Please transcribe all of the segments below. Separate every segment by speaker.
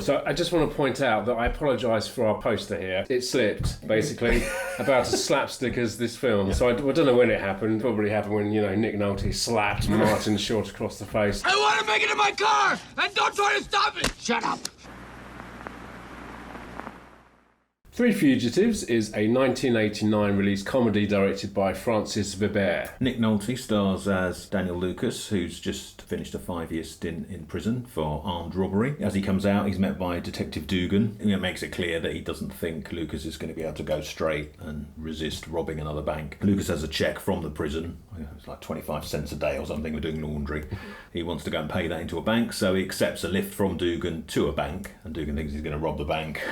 Speaker 1: So I just want to point out that I apologise for our poster here. It slipped, basically, about as slapstick as this film. So I don't know when it happened. Probably happened when, Nick Nolte slapped Martin Short across the face.
Speaker 2: I want to make it in my car, and don't try to stop it. Shut up.
Speaker 1: Three Fugitives is a 1989 release comedy directed by Francis Veber.
Speaker 3: Nick Nolte stars as Daniel Lucas, who's just finished a 5-year stint in prison for armed robbery. As he comes out, he's met by Detective Dugan, who makes it clear that he doesn't think Lucas is going to be able to go straight and resist robbing another bank. Lucas has a cheque from the prison. It's like 25 cents a day or something for doing laundry. He wants to go and pay that into a bank, so he accepts a lift from Dugan to a bank, and Dugan thinks he's going to rob the bank.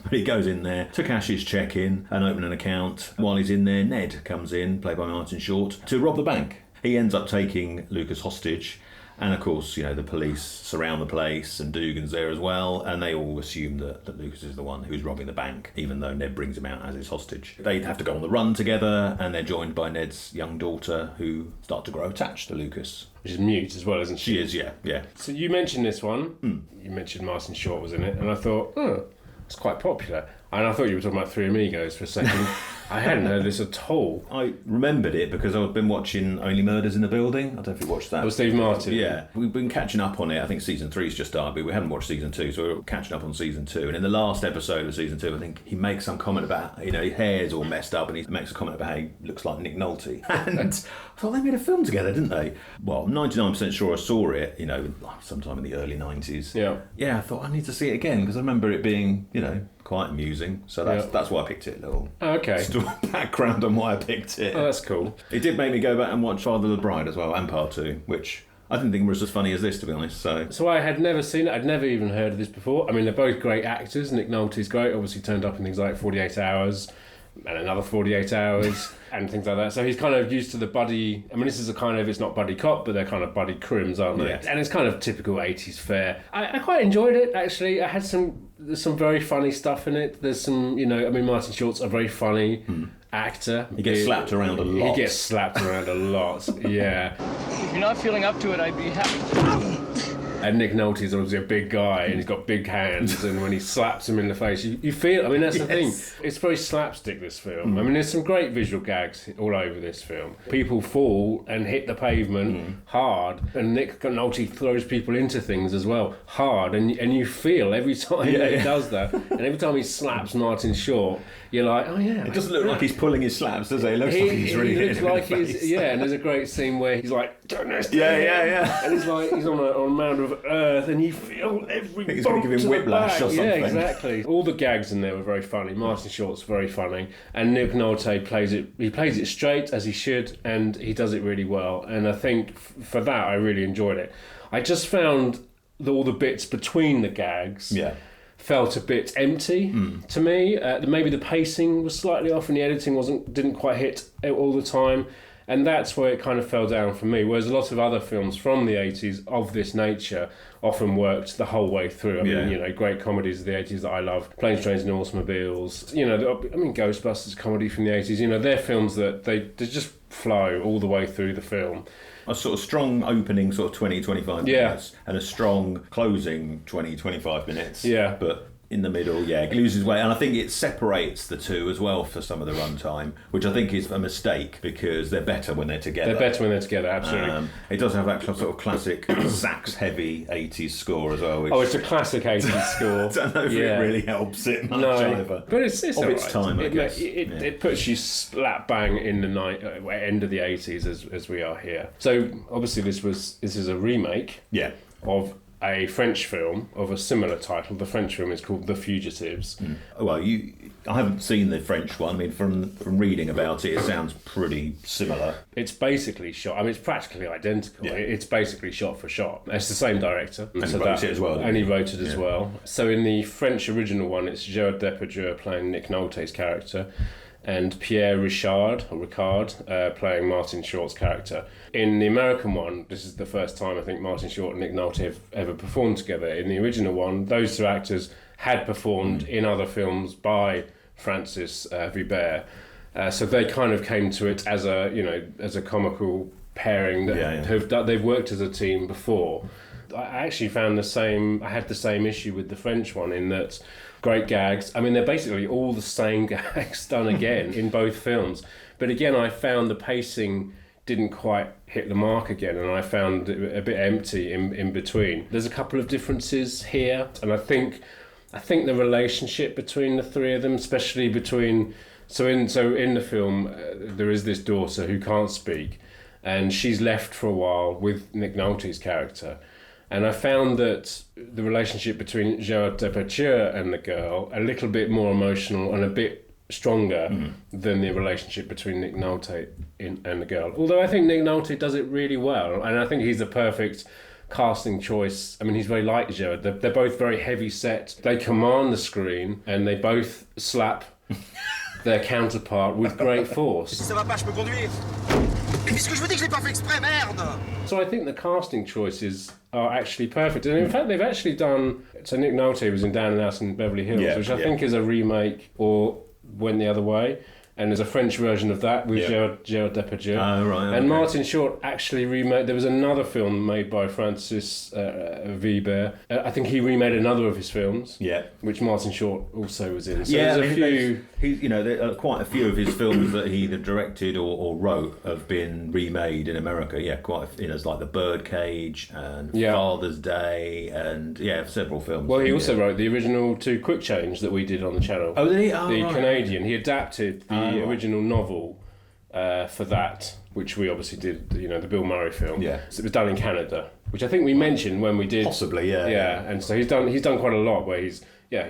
Speaker 3: But he goes in there to cash his cheque in and open an account. While he's in there, Ned comes in, played by Martin Short, to rob the bank. He ends up taking Lucas hostage. And of course, the police surround the place and Dugan's there as well. And they all assume that Lucas is the one who's robbing the bank, even though Ned brings him out as his hostage. They have to go on the run together, and they're joined by Ned's young daughter, who start to grow attached to Lucas.
Speaker 1: Which is mute as well, isn't she?
Speaker 3: She is, yeah.
Speaker 1: So you mentioned this one. You mentioned Martin Short was in it. And I thought, it's quite popular. And I thought you were talking about Three Amigos for a second. I hadn't heard this at all.
Speaker 3: I remembered it because I've been watching Only Murders in the Building. I don't know if you watched that.
Speaker 1: Oh, Steve Martin.
Speaker 3: Yeah. We've been catching up on it. I think season 3's just started, but we haven't watched season 2, so we're catching up on season 2. And in the last episode of season 2, I think he makes some comment about, his hair's all messed up, and he makes a comment about how he looks like Nick Nolte. And I thought they made a film together, didn't they? Well, I'm 99% sure I saw it, sometime in the early 90s.
Speaker 1: Yeah.
Speaker 3: Yeah, I thought I need to see it again, because I remember it being, quite amusing. So that's why I picked it. Little background on why I picked it.
Speaker 1: Oh, that's cool.
Speaker 3: It did make me go back and watch Father of the Bride as well, and Part 2, which I didn't think was as funny as this, to be honest.
Speaker 1: So I had never seen it. I'd never even heard of this before. I mean, they're both great actors. Nick Nolte's great. Obviously turned up in things like 48 Hours and another 48 Hours and things like that. So he's kind of used to the buddy. I mean, this is it's not buddy cop, but they're kind of buddy crims, aren't they? Yeah. And it's kind of typical 80s fare. I quite enjoyed it, actually. I had there's some very funny stuff in it. There's some, Martin Short's a very funny actor.
Speaker 3: He gets slapped around a lot.
Speaker 1: He gets slapped around a lot, yeah.
Speaker 2: If you're not feeling up to it, I'd be happy.
Speaker 1: And Nick Nolte's obviously a big guy, and he's got big hands, and when he slaps him in the face, you feel... that's the thing. It's very slapstick, this film. There's some great visual gags all over this film. People fall and hit the pavement hard, and Nick Nolte throws people into things as well, hard, and you feel every time he does that, and every time he slaps Martin Short, you're like, oh yeah.
Speaker 3: It doesn't look like he's pulling his slaps, does it? It looks like he's really hitting him in the face.
Speaker 1: Yeah, and there's a great scene where he's like, don't
Speaker 3: yeah.
Speaker 1: And he's like, he's on a mound of earth, and you feel every
Speaker 3: he's
Speaker 1: bump
Speaker 3: going to give him whiplash or something.
Speaker 1: Yeah, exactly. All the gags in there were very funny. Martin Short's very funny, and Nick Nolte plays it straight as he should, and he does it really well. And I think for that, I really enjoyed it. I just found all the bits between the gags felt a bit empty to me. Maybe the pacing was slightly off, and the editing didn't quite hit all the time. And that's where it kind of fell down for me. Whereas a lot of other films from the 80s of this nature often worked the whole way through. I mean, great comedies of the 80s that I love. Planes, Trains and Automobiles. Ghostbusters comedy from the 80s. They're films that they just flow all the way through the film.
Speaker 3: A sort of strong opening, sort of 20-25 minutes, and a strong closing 20-25 minutes.
Speaker 1: Yeah.
Speaker 3: But in the middle, it loses weight. And I think it separates the two as well for some of the runtime, which I think is a mistake because they're better when they're together.
Speaker 1: Absolutely.
Speaker 3: It does have that sort of classic sax-heavy 80s score as well.
Speaker 1: It's a classic 80s score.
Speaker 3: I don't know if it really helps it much either.
Speaker 1: But it's
Speaker 3: of
Speaker 1: all
Speaker 3: its
Speaker 1: right.
Speaker 3: time, I guess.
Speaker 1: It puts you slap bang in the end of the 80s as we are here. So obviously this is a remake of a French film of a similar title. The French film is called The Fugitives.
Speaker 3: Well, I haven't seen the French one. I mean, from reading about it, it sounds pretty similar.
Speaker 1: It's basically shot. it's practically identical. It's basically shot for shot. It's the same director.
Speaker 3: And he wrote it as well.
Speaker 1: And he wrote it as well. So in the French original one, it's Gérard Depardieu playing Nick Nolte's character, and Pierre Richard playing Martin Short's character. In the American one, this is the first time I think Martin Short and Nick Nolte have ever performed together. In the original one, those two actors had performed in other films by Francis Veber. So they kind of came to it as a comical pairing that they've worked as a team before. I actually found I had the same issue with the French one in that great gags. I mean, they're basically all the same gags done again in both films. But again, I found the pacing didn't quite hit the mark again, and I found it a bit empty in between. There's a couple of differences here, and I think the relationship between the three of them, especially between in the film, there is this daughter who can't speak, and she's left for a while with Nick Nolte's character. And I found that the relationship between Gerard Depardieu and the girl a little bit more emotional and a bit stronger than the relationship between Nick Nolte and the girl. Although I think Nick Nolte does it really well, and I think he's the perfect casting choice. I mean, he's very like Gerard. They're both very heavy set. They command the screen, and they both slap their counterpart with great force.
Speaker 2: Ça va pas, je peux conduire. Qu'est-ce que je veux dire que je l'ai pas fait exprès, merde!
Speaker 1: So I think the casting choices are actually perfect. And in fact, they've actually done... So Nick Nolte was in Down and Out in Beverly Hills, which I think is a remake or went the other way. And there's a French version of that with Gerard Depardieu.
Speaker 3: Oh, right.
Speaker 1: And Martin Short actually remade... There was another film made by Francis Veber. I think he remade another of his films, which Martin Short also was in. So there's a few...
Speaker 3: there are quite a few of his films that he either directed or wrote have been remade in America. Yeah, it's like The Birdcage and Father's Day and several films.
Speaker 1: Well, he also wrote the original two Quick Change that we did on the channel.
Speaker 3: Oh, did he? Oh,
Speaker 1: the
Speaker 3: right.
Speaker 1: Canadian. He adapted the original novel for that, which we obviously did. The Bill Murray film. Yeah, so it was done in Canada, which I think we mentioned when we did.
Speaker 3: Possibly,
Speaker 1: yeah. And so he's done quite a lot where he's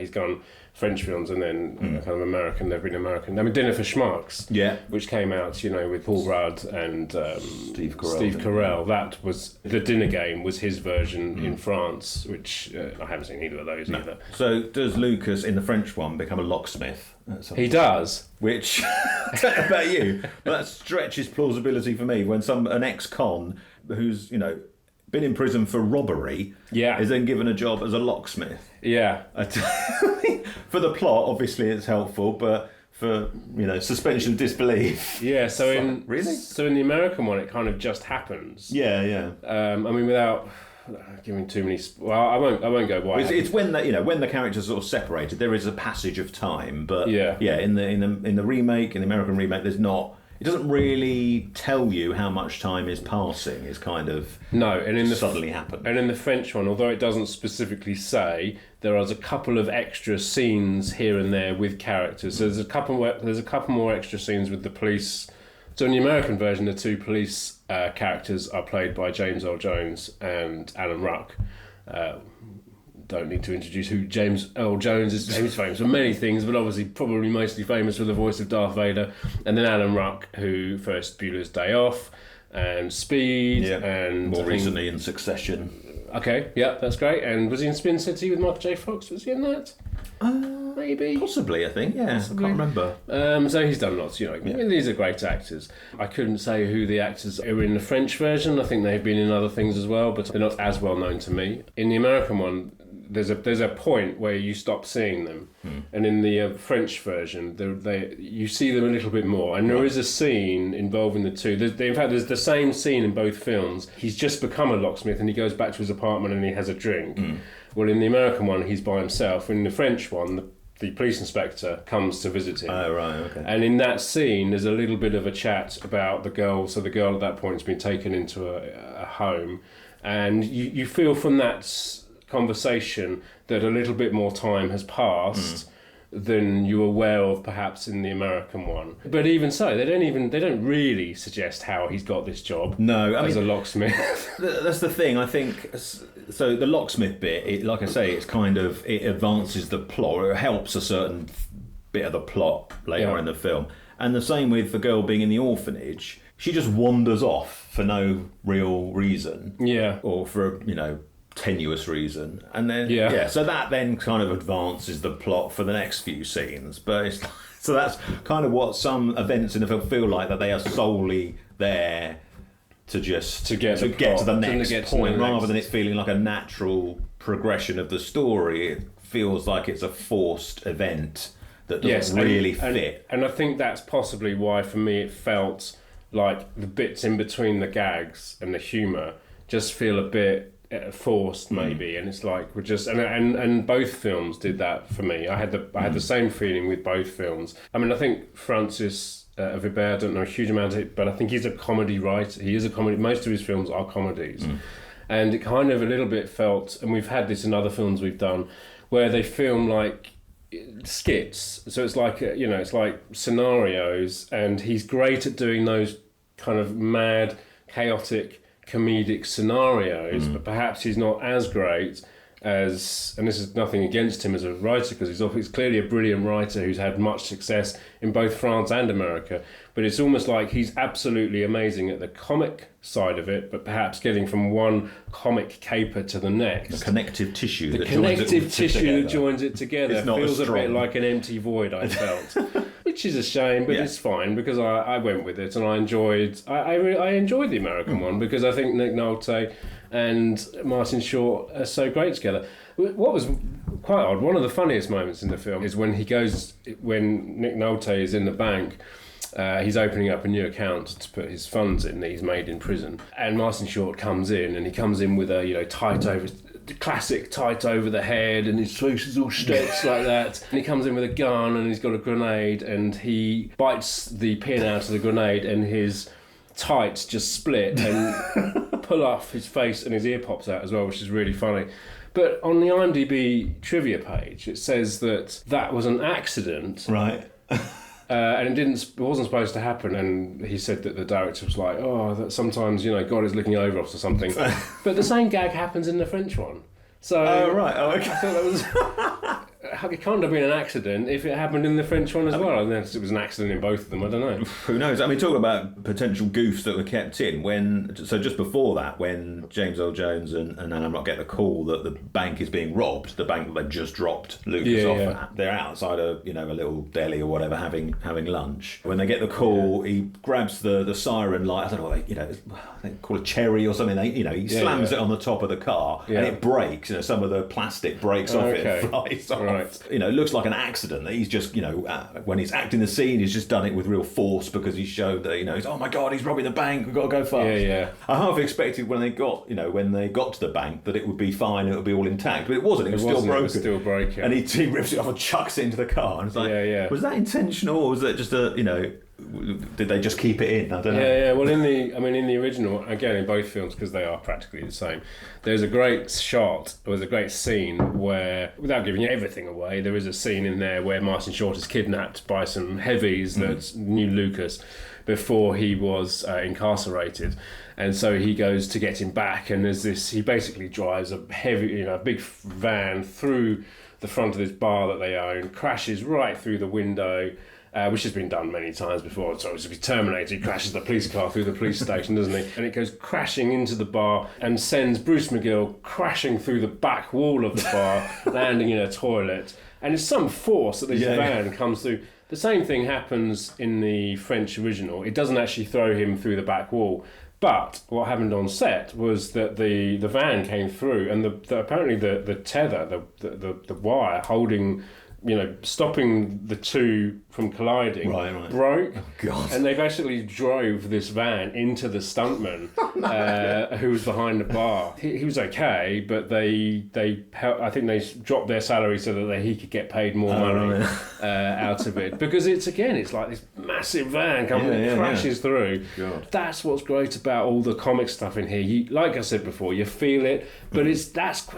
Speaker 1: gone French films and then kind of American. They've been American. I mean, Dinner for Schmucks, which came out, with Paul Rudd and Steve Carell. That was the Dinner Game was his version in France, which I haven't seen either of those either.
Speaker 3: So does Lucas in the French one become a locksmith?
Speaker 1: He does.
Speaker 3: Which, I don't know about you, but that stretches plausibility for me when an ex-con who's been in prison for robbery is then given a job as a locksmith.
Speaker 1: Yeah.
Speaker 3: For the plot, obviously it's helpful, but for suspension of disbelief.
Speaker 1: Yeah. So in the American one, it kind of just happens.
Speaker 3: Yeah.
Speaker 1: I mean, without giving too many. Well, I won't go why.
Speaker 3: It's when when the characters are sort of separated, there is a passage of time, but in the remake, in the American remake, there's not. It doesn't really tell you how much time is passing. It's kind of suddenly happened.
Speaker 1: And in the French one, although it doesn't specifically say, there are a couple of extra scenes here and there with characters. So there's a couple more extra scenes with the police. So in the American version, the two police characters are played by James Earl Jones and Alan Ruck. Don't need to introduce who James Earl Jones is. He's famous for many things, but obviously probably mostly famous for the voice of Darth Vader. And then Alan Ruck, who first Bueller's Day Off and Speed and
Speaker 3: more recently in Succession.
Speaker 1: Okay, that's great. And was he in Spin City with Michael J. Fox? Was he in that? Maybe.
Speaker 3: Possibly, I think. Yeah, possibly. I can't remember.
Speaker 1: So he's done lots. I mean, these are great actors. I couldn't say who the actors are in the French version. I think they've been in other things as well, but they're not as well known to me. In the American one, there's a point where you stop seeing them, and in the French version, you see them a little bit more. And there is a scene involving the two. In fact, there's the same scene in both films. He's just become a locksmith, and he goes back to his apartment and he has a drink. Well, in the American one, he's by himself. In the French one, the police inspector comes to visit him.
Speaker 3: Oh, right, okay.
Speaker 1: And in that scene, there's a little bit of a chat about the girl. So the girl at that point has been taken into a home, and you feel from that conversation that a little bit more time has passed than you're aware of perhaps in the American one. But even so, they don't really suggest how he's got this job as a locksmith.
Speaker 3: That's the thing, I think. So the locksmith bit, like I say, it's kind of, it advances the plot, or it helps a certain bit of the plot later in the film. And the same with the girl being in the orphanage. She just wanders off for no real reason. Yeah. Or for, tenuous reason, and then so that then kind of advances the plot for the next few scenes. But so that's kind of what some events in the film feel like, that they are solely there to get to the next point, rather than it feeling like a natural progression of the story. It feels like it's a forced event that doesn't really fit.
Speaker 1: And I think that's possibly why, for me, it felt like the bits in between the gags and the humour just feel a bit forced maybe, and it's like we're just and both films did that for me. I had the same feeling with both films. I mean, I think Francis Veber, I don't know a huge amount of it, but I think he's a comedy writer. He is a comedy. Most of his films are comedies, and it kind of a little bit felt, and we've had this in other films we've done, where they film like skits. So it's like it's like scenarios, and he's great at doing those kind of mad, chaotic, comedic scenarios, but perhaps he's not as great as, and this is nothing against him as a writer, because he's clearly a brilliant writer who's had much success in both France and America, but it's almost like he's absolutely amazing at the comic side of it, but perhaps getting from one comic caper to the next.
Speaker 3: The connective tissue
Speaker 1: that joins it together feels a bit like an empty void, I felt. Which is a shame, but it's fine, because I went with it, and I enjoyed the American one, because I think Nick Nolte and Martin Short are so great together. What was quite odd, one of the funniest moments in the film is when Nick Nolte is in the bank. He's opening up a new account to put his funds in that he's made in prison, and Martin Short comes in, and he comes in with a classic tight over the head, and his face is all stretched like that, and he comes in with a gun, and he's got a grenade, and he bites the pin out of the grenade, and his tights just split and pull off his face, and his ear pops out as well, which is really funny. But on the IMDb trivia page, it says that was an accident,
Speaker 3: right?
Speaker 1: And it wasn't supposed to happen, and he said that the director was like, that sometimes God is looking over us or something. But the same gag happens in the French one. So
Speaker 3: right. Oh, okay.
Speaker 1: I thought that was it can't have been an accident if it happened in the French one as well. Unless it was an accident in both of them, I don't know.
Speaker 3: Who knows? I mean, talking about potential goofs that were kept in, just before that, when James Earl Jones and Anna get the call that the bank is being robbed, the bank that they've just dropped Lucas off at, they're outside a little deli or whatever having lunch. When they get the call, he grabs the siren light. I don't know what they call a cherry or something. He slams it on the top of the car and it breaks. Some of the plastic breaks off it and flies off. Right. It looks like an accident that he's just, when he's acting the scene, he's just done it with real force because he showed that, he's, oh my God, he's robbing the bank, we've got to go fast.
Speaker 1: Yeah.
Speaker 3: I half expected when they got to the bank that it would be fine, it would be all intact, but it wasn't. It was still broken.
Speaker 1: It was still breaking.
Speaker 3: And he rips it off and chucks it into the car. And it's like, was that intentional, or was that just did they just keep it in? I don't know.
Speaker 1: Yeah. Well, in the original, again, in both films, because they are practically the same, there's a great scene where, without giving everything away, there is a scene in there where Martin Short is kidnapped by some heavies that knew Lucas before he was incarcerated. And so he goes to get him back, and he basically drives a big van through the front of this bar that they own, crashes right through the window, which has been done many times before. So it's Terminator, he crashes the police car through the police station, doesn't he? And it goes crashing into the bar and sends Bruce McGill crashing through the back wall of the bar, landing in a toilet. And it's some force that this van comes through. The same thing happens in the French original. It doesn't actually throw him through the back wall. But what happened on set was that the van came through, and apparently the tether, the wire holding, stopping the two from colliding, broke.
Speaker 3: Oh, God.
Speaker 1: And they basically drove this van into the stuntman who was behind the bar. He was okay, but I think they dropped their salary so that he could get paid more money out of it. Because it's like this massive van coming and crashes through.
Speaker 3: God.
Speaker 1: That's what's great about all the comic stuff in here. Like I said before, you feel it, but it's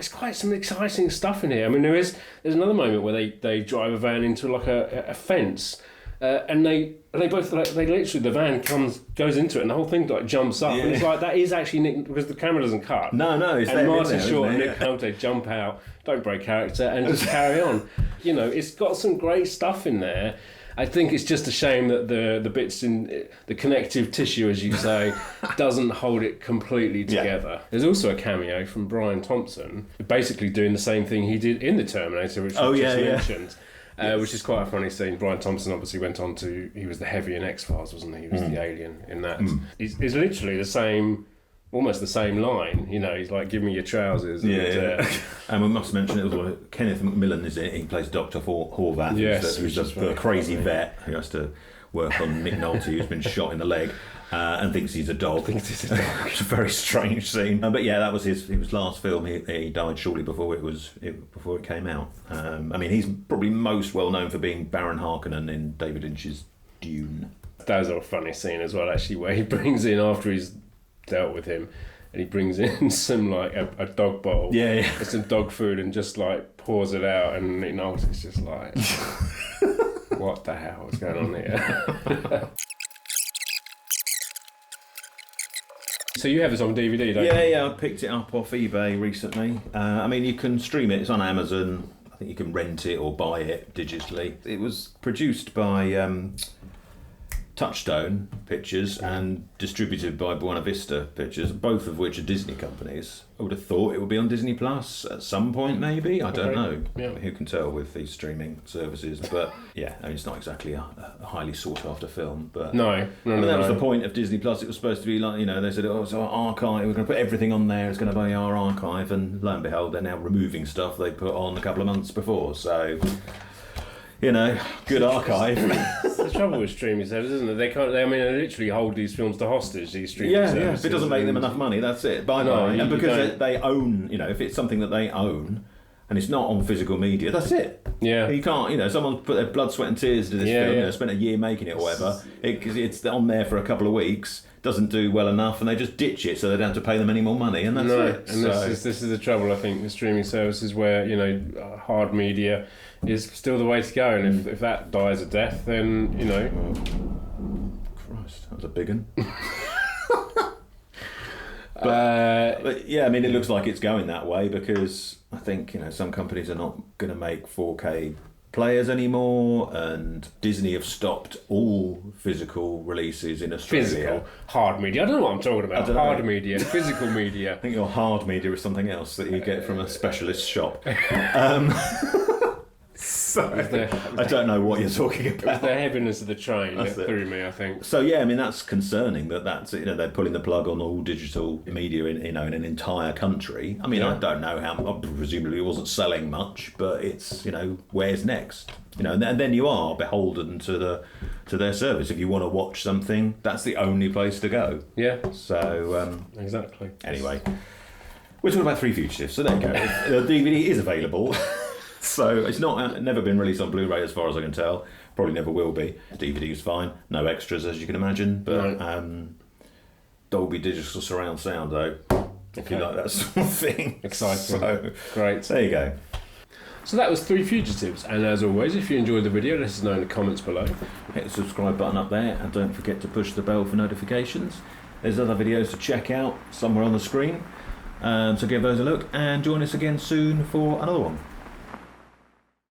Speaker 1: quite some exciting stuff in here. I mean, there's another moment where they drive a van into like a fence, and they both literally, the van goes into it, and the whole thing jumps up, and it's like that is actually Nick, because the camera doesn't cut.
Speaker 3: No, it's
Speaker 1: and Martin Short and Nick Nolte jump out, don't break character, and just carry on. It's got some great stuff in there. I think it's just a shame that the bits in the connective tissue, as you say, doesn't hold it completely together. Yeah. There's also a cameo from Brian Thompson, basically doing the same thing he did in the Terminator, which I just mentioned. Which is quite a funny scene. Brian Thompson obviously went on he was the heavy in X-Files, wasn't he? He was the alien in that. He's literally the same, almost the same line. He's like, give me your trousers.
Speaker 3: And we must mention it was Kenneth McMillan, is it? He plays Dr. Horvath, who's the crazy vet who has to work on Nick Nolte, who's been shot in the leg. And thinks he's a dog. It's a very strange scene. But yeah, that was his last film. He died shortly before it came out. I mean, he's probably most well known for being Baron Harkonnen in David Lynch's Dune.
Speaker 1: That was a funny scene as well, actually, where he brings in, after he's dealt with him, and he brings in some like a dog bottle, with some dog food, and just like pours it out, and Nick Nolte's just like, what the hell is going on here? So you have this on DVD, don't you?
Speaker 3: Yeah, I picked it up off eBay recently. I mean, you can stream it. It's on Amazon. I think you can rent it or buy it digitally. It was produced by Touchstone Pictures and distributed by Buena Vista Pictures, both of which are Disney companies. I would have thought it would be on Disney Plus at some point, maybe. I don't know.
Speaker 1: Yeah.
Speaker 3: Who can tell with these streaming services? But yeah, I mean, it's not exactly a highly sought after film. But
Speaker 1: No.
Speaker 3: That was the point of Disney Plus. It was supposed to be like, they said, it's our archive. We're going to put everything on there. It's going to be our archive. And lo and behold, they're now removing stuff they put on a couple of months before. So, good archive.
Speaker 1: The trouble with streaming services, isn't it? They literally hold these films to hostage, these streaming services.
Speaker 3: Yeah. If it doesn't make them enough money, that's it. Bye-bye. And because they own, if it's something that they own and it's not on physical media, that's it.
Speaker 1: Yeah.
Speaker 3: You can't, someone put their blood, sweat and tears into this film, spent a year making it or whatever, it's on there for a couple of weeks, doesn't do well enough, and they just ditch it so they don't have to pay them any more money, and that's it.
Speaker 1: And this is the trouble, I think, with streaming services, where hard media is still the way to go, and if that dies a death, then
Speaker 3: Christ, that was a big one. But yeah, I mean, it looks like it's going that way, because I think some companies are not going to make 4K players anymore, and Disney have stopped all physical releases in Australia.
Speaker 1: Physical, hard media. I don't know what I'm talking about. Hard media, physical media.
Speaker 3: I think your hard media is something else that you get from a specialist shop. I don't know what you're talking about.
Speaker 1: It was the heaviness of the train that threw me, I think.
Speaker 3: So yeah, I mean, that's concerning that's they're pulling the plug on all digital media in an entire country. I mean, I don't know how. Presumably, it wasn't selling much, but it's where's next? And then you are beholden to their service. If you want to watch something, that's the only place to go.
Speaker 1: Yeah.
Speaker 3: So
Speaker 1: exactly.
Speaker 3: Anyway, we're talking about Three Fugitives, so there you go. The DVD is available. So it's never been released on Blu-ray as far as I can tell. Probably never will be. DVD is fine. No extras, as you can imagine. But Dolby Digital Surround Sound, though, if you like that sort of thing.
Speaker 1: Exciting.
Speaker 3: So,
Speaker 1: great.
Speaker 3: There you go.
Speaker 1: So that was Three Fugitives. And as always, if you enjoyed the video, let us know in the comments below.
Speaker 3: Hit the subscribe button up there, and don't forget to push the bell for notifications. There's other videos to check out somewhere on the screen. So give those a look, and join us again soon for another one.